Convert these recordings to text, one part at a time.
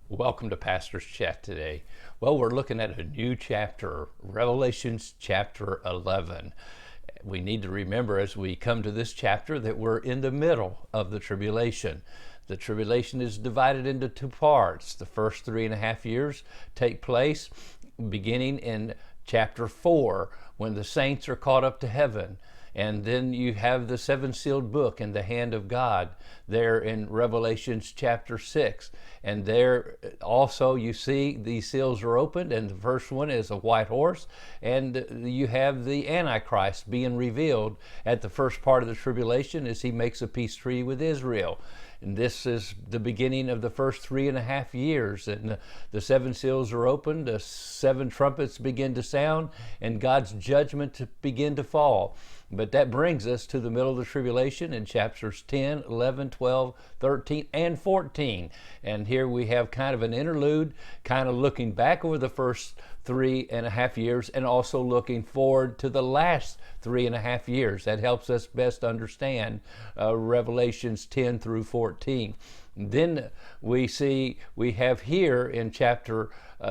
Welcome to Pastor's Chat today. Well, we're looking at a new chapter, Revelations chapter 11. We need to remember as we come to this chapter that we're in the middle of the tribulation. The tribulation is divided into two parts. The first 3.5 years take place beginning in chapter 4 when the saints are caught up to heaven. And then you have the seven sealed book in the hand of God there in Revelations chapter 6. And there also you see these seals are opened, and the first one is a white horse, and you have the Antichrist being revealed at the first part of the tribulation as he makes a peace treaty with Israel. And this is the beginning of the first 3.5 years. And the seven seals are opened, the seven trumpets begin to sound, and God's judgment to begin to fall. But that brings us to the middle of the tribulation in chapters 10, 11, 12, 13, and 14. And here we have kind of an interlude, kind of looking back over the first 3.5 years and also looking forward to the last 3.5 years. That helps us best understand Revelations 10 through 14. Then we have here in chapter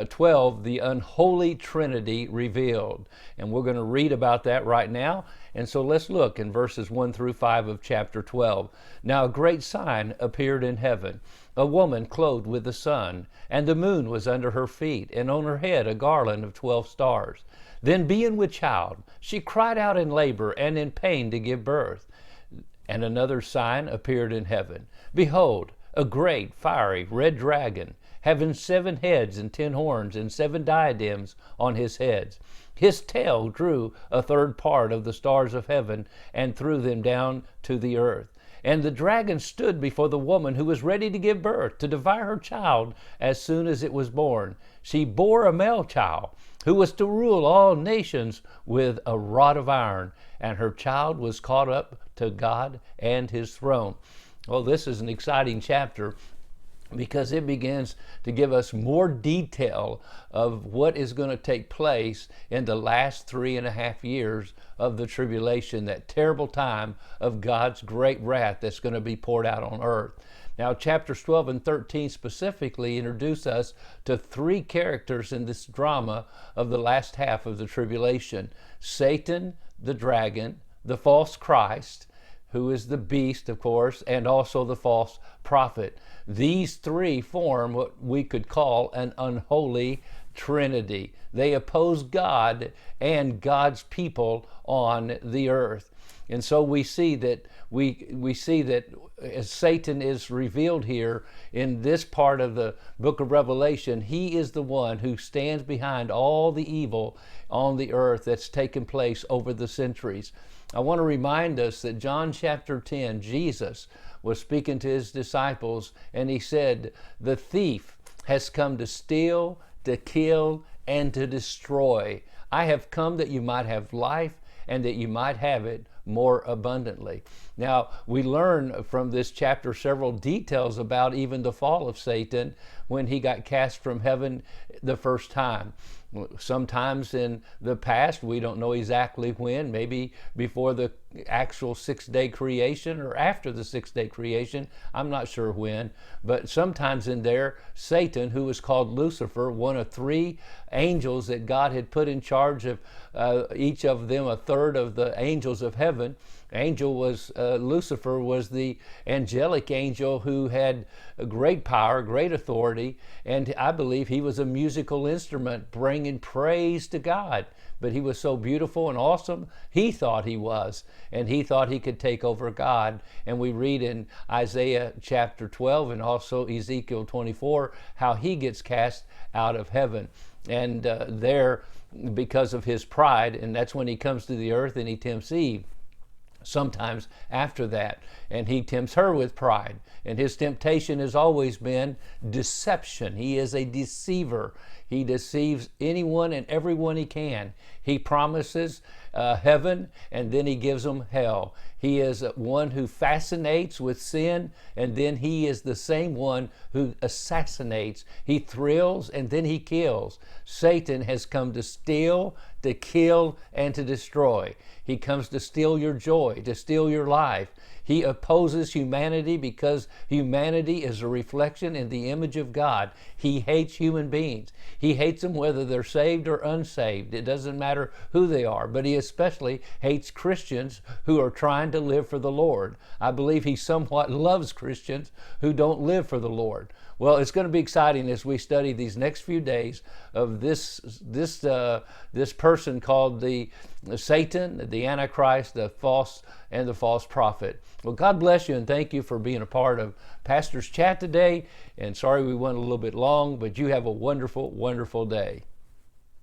12 the Unholy Trinity revealed. And we're going to read about that right now. And so let's look in verses 1 through 5 of chapter 12. Now a great sign appeared in heaven, a woman clothed with the sun, and the moon was under her feet, and on her head a garland of 12 stars. Then being with child, she cried out in labor and in pain to give birth. And another sign appeared in heaven. Behold, a great fiery red dragon, having 7 heads and 10 horns and 7 diadems on his heads. His tail drew a third part of the stars of heaven and threw them down to the earth. And the dragon stood before the woman who was ready to give birth, to devour her child as soon as it was born. She bore a male child, who was to rule all nations with a rod of iron, and her child was caught up to God and his throne. Well, this is an exciting chapter because it begins to give us more detail of what is going to take place in the last 3.5 years of the tribulation, that terrible time of God's great wrath that's going to be poured out on earth. Now, chapters 12 and 13 specifically introduce us to 3 characters in this drama of the last half of the tribulation: Satan, the dragon, the false Christ, who is the beast, of course, and also the false prophet. These 3 form what we could call an unholy trinity. They oppose God and God's people on the earth. And so we see that as Satan is revealed here in this part of the book of Revelation, he is the one who stands behind all the evil on the earth that's taken place over the centuries. I want to remind us that John chapter 10, Jesus was speaking to his disciples, and he said, "The thief has come to steal, to kill, and to destroy. I have come that you might have life and that you might have it more abundantly." Now, we learn from this chapter several details about even the fall of Satan when he got cast from heaven the first time. Sometimes in the past, we don't know exactly when, maybe before the actual 6-day creation or after the 6-day creation, I'm not sure when, but sometimes in there, Satan, who was called Lucifer, one of 3 angels that God had put in charge of, each of them a third of the angels of heaven. Lucifer was the angelic angel who had a great power, great authority, and I believe he was a musical instrument bringing praise to God. But he was so beautiful and awesome, he thought he was, and he thought he could take over God. And we read in Isaiah chapter 12 and also Ezekiel 24 how he gets cast out of heaven. And there, because of his pride, and that's when he comes to the earth and he tempts Eve. Sometimes after that, and he tempts her with pride, and his temptation has always been deception. He is a deceiver. He deceives anyone and everyone he can. He promises heaven, and then he gives them hell. He is one who fascinates with sin, and then he is the same one who assassinates. He thrills, and then he kills. Satan has come to steal, to kill, and to destroy. He comes to steal your joy, to steal your life. He opposes humanity because humanity is a reflection in the image of God. He hates human beings. He hates them whether they're saved or unsaved. It doesn't matter who they are, but he especially hates Christians who are trying to live for the Lord. I believe he somewhat loves Christians who don't live for the Lord. Well, it's going to be exciting as we study these next few days of this person called the Satan, the Antichrist, the false prophet. Well, God bless you, and thank you for being a part of Pastor's Chat today. And sorry we went a little bit long, but you have a wonderful, wonderful day.